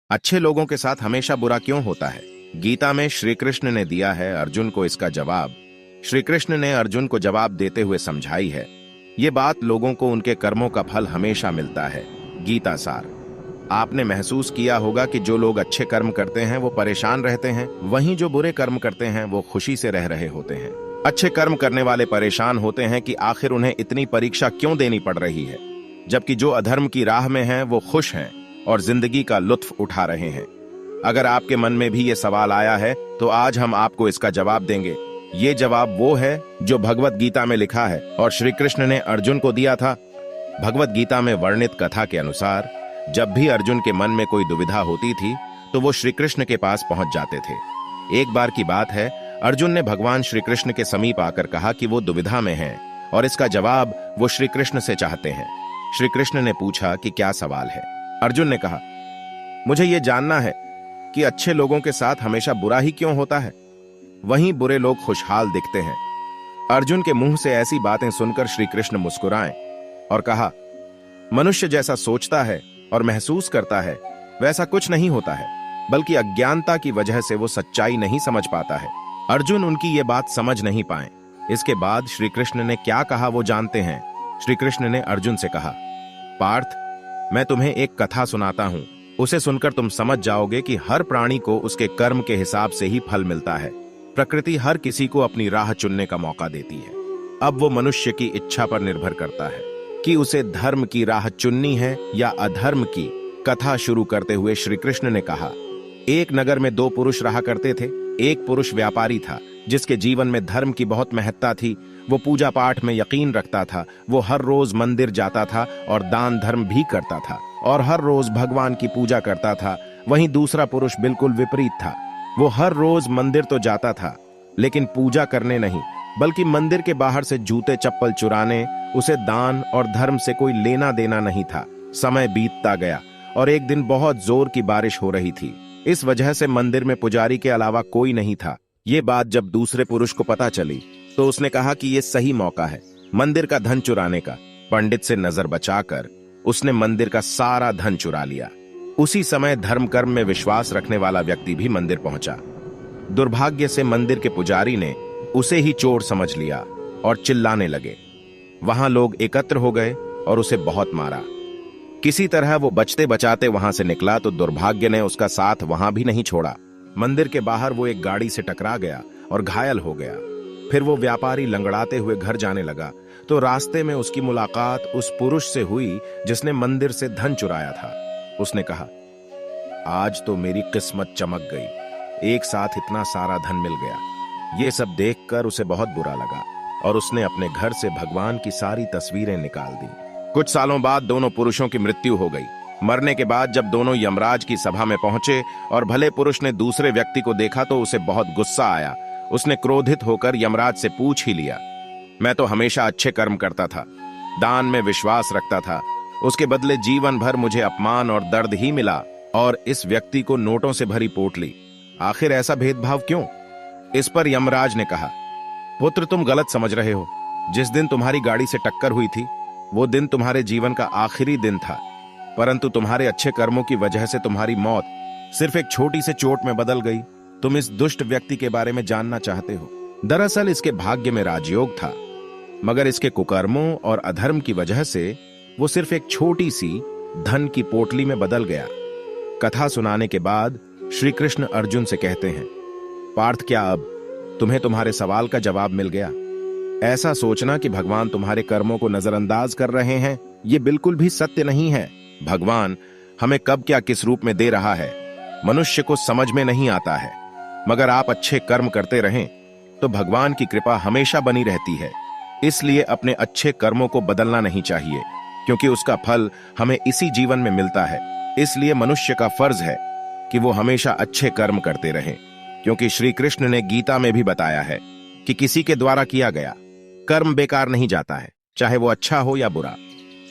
अच्छे लोगों के साथ हमेशा बुरा क्यों होता है? गीता में श्री कृष्ण ने दिया है अर्जुन को इसका जवाब। श्री कृष्ण ने अर्जुन को जवाब देते हुए समझाई है, ये बात लोगों को उनके कर्मों का फल हमेशा मिलता है। गीता सार। आपने महसूस किया होगा कि जो लोग अच्छे कर्म करते हैं वो परेशान रहते हैं, वहीं जो बुरे कर्म करते हैं वो खुशी से रह रहे होते हैं। अच्छे कर्म करने वाले परेशान होते हैं कि आखिर उन्हें इतनी परीक्षा क्यों देनी पड़ रही है, जबकि जो अधर्म की राह में हैं वो खुश हैं और जिंदगी का लुत्फ उठा रहे हैं। अगर आपके मन में भी ये सवाल आया है तो आज हम आपको इसका जवाब देंगे। ये जवाब वो है जो भगवत गीता में लिखा है और श्री कृष्ण ने अर्जुन को दिया था। भगवत गीता में वर्णित कथा के अनुसार जब भी अर्जुन के मन में कोई दुविधा होती थी तो वो श्री कृष्ण के पास पहुंच जाते थे। एक बार की बात है, अर्जुन ने भगवान श्री कृष्ण के समीप आकर कहा कि वो दुविधा में हैं और इसका जवाब वो श्री कृष्ण से चाहते हैं। श्री कृष्ण ने पूछा कि क्या सवाल है? अर्जुन ने कहा, मुझे ये जानना है कि अच्छे लोगों के साथ हमेशा बुरा ही क्यों होता है, वहीं बुरे लोग खुशहाल दिखते हैं। अर्जुन के मुंह से ऐसी बातें सुनकर श्री कृष्ण मुस्कुराए और कहा, मनुष्य जैसा सोचता है और महसूस करता है वैसा कुछ नहीं होता है, बल्कि अज्ञानता की वजह से वो सच्चाई नहीं समझ पाता है। अर्जुन उनकी ये बात समझ नहीं पाए। इसके बाद श्री कृष्ण ने क्या कहा वो जानते हैं। श्री कृष्ण ने अर्जुन से कहा, पार्थ, मैं तुम्हें एक कथा सुनाता हूं, उसे सुनकर तुम समझ जाओगे कि हर प्राणी को उसके कर्म के हिसाब से ही फल मिलता है। प्रकृति हर किसी को अपनी राह चुनने का मौका देती है। अब वो मनुष्य की इच्छा पर निर्भर करता है कि उसे धर्म की राह चुननी है या अधर्म की। कथा शुरू करते हुए श्री कृष्ण ने कहा, एक नगर में दो पुरुष रहा करते थे। एक पुरुष व्यापारी था जिसके जीवन में धर्म की बहुत महत्ता थी। वो पूजा पाठ में यकीन रखता था। वो हर रोज मंदिर जाता था और दान धर्म भी करता था और हर रोज भगवान की पूजा करता था। वहीं दूसरा पुरुष बिल्कुल विपरीत था। वो हर रोज मंदिर तो जाता था लेकिन पूजा करने नहीं, बल्कि मंदिर के बाहर से जूते चप्पल चुराने। उसे दान और धर्म से कोई लेना देना नहीं था। समय बीतता गया और एक दिन बहुत जोर की बारिश हो रही थी। इस वजह से मंदिर में पुजारी के अलावा कोई नहीं था। ये बात जब दूसरे पुरुष को पता चली तो उसने कहा कि ये सही मौका है मंदिर का धन चुराने का। पंडित से नजर बचाकर उसने मंदिर का सारा धन चुरा लिया। उसी समय धर्म कर्म में विश्वास रखने वाला व्यक्ति भी मंदिर पहुंचा। दुर्भाग्य से मंदिर के पुजारी ने उसे ही चोर समझ लिया और चिल्लाने लगे। वहां लोग एकत्र हो गए और उसे बहुत मारा। किसी तरह वो बचते बचाते वहां से निकला तो दुर्भाग्य ने उसका साथ वहां भी नहीं छोड़ा। मंदिर के बाहर वो एक गाड़ी से टकरा गया और घायल हो गया। फिर वो व्यापारी लंगड़ाते हुए घर जाने लगा तो रास्ते में उसकी मुलाकात उस पुरुष से हुई जिसने मंदिर से धन चुराया था। उसने कहा, आज तो मेरी किस्मत चमक गई, एक साथ इतना सारा धन मिल गया। ये सब देखकर उसे बहुत बुरा लगा और उसने अपने घर से भगवान की सारी तस्वीरें निकाल दी। कुछ सालों बाद दोनों पुरुषों की मृत्यु हो गई। मरने के बाद जब दोनों यमराज की सभा में पहुंचे और भले पुरुष ने दूसरे व्यक्ति को देखा तो उसे बहुत गुस्सा आया। उसने क्रोधित होकर यमराज से पूछ ही लिया, मैं तो हमेशा अच्छे कर्म करता था, दान में विश्वास रखता था, उसके बदले जीवन भर मुझे अपमान और दर्द ही मिला और इस व्यक्ति को नोटों से भरी पोटली। आखिर ऐसा भेदभाव क्यों? इस पर यमराज ने कहा, पुत्र, तुम गलत समझ रहे हो। जिस दिन तुम्हारी गाड़ी से टक्कर हुई थी वो दिन तुम्हारे जीवन का आखिरी दिन था, परंतु तुम्हारे अच्छे कर्मों की वजह से तुम्हारी मौत सिर्फ एक छोटी से चोट में बदल गई। तुम इस दुष्ट व्यक्ति के बारे में जानना चाहते हो। दरअसल इसके भाग्य में राजयोग था, मगर इसके कुकर्मों और अधर्म की वजह से वो सिर्फ एक छोटी सी धन की पोटली में बदल गया। कथा सुनाने के बाद श्री कृष्ण अर्जुन से कहते हैं, पार्थ, क्या अब तुम्हें तुम्हारे सवाल का जवाब मिल गया? ऐसा सोचना कि भगवान तुम्हारे कर्मों को नजरअंदाज कर रहे हैं, ये बिल्कुल भी सत्य नहीं है। भगवान हमें कब क्या किस रूप में दे रहा है मनुष्य को समझ में नहीं आता है, मगर आप अच्छे कर्म करते रहें तो भगवान की कृपा हमेशा बनी रहती है। इसलिए अपने अच्छे कर्मों को बदलना नहीं चाहिए, क्योंकि उसका फल हमें इसी जीवन में मिलता है। इसलिए मनुष्य का फर्ज है कि वो हमेशा अच्छे कर्म करते रहें, क्योंकि श्री कृष्ण ने गीता में भी बताया है कि किसी के द्वारा किया गया कर्म बेकार नहीं जाता है, चाहे वो अच्छा हो या बुरा।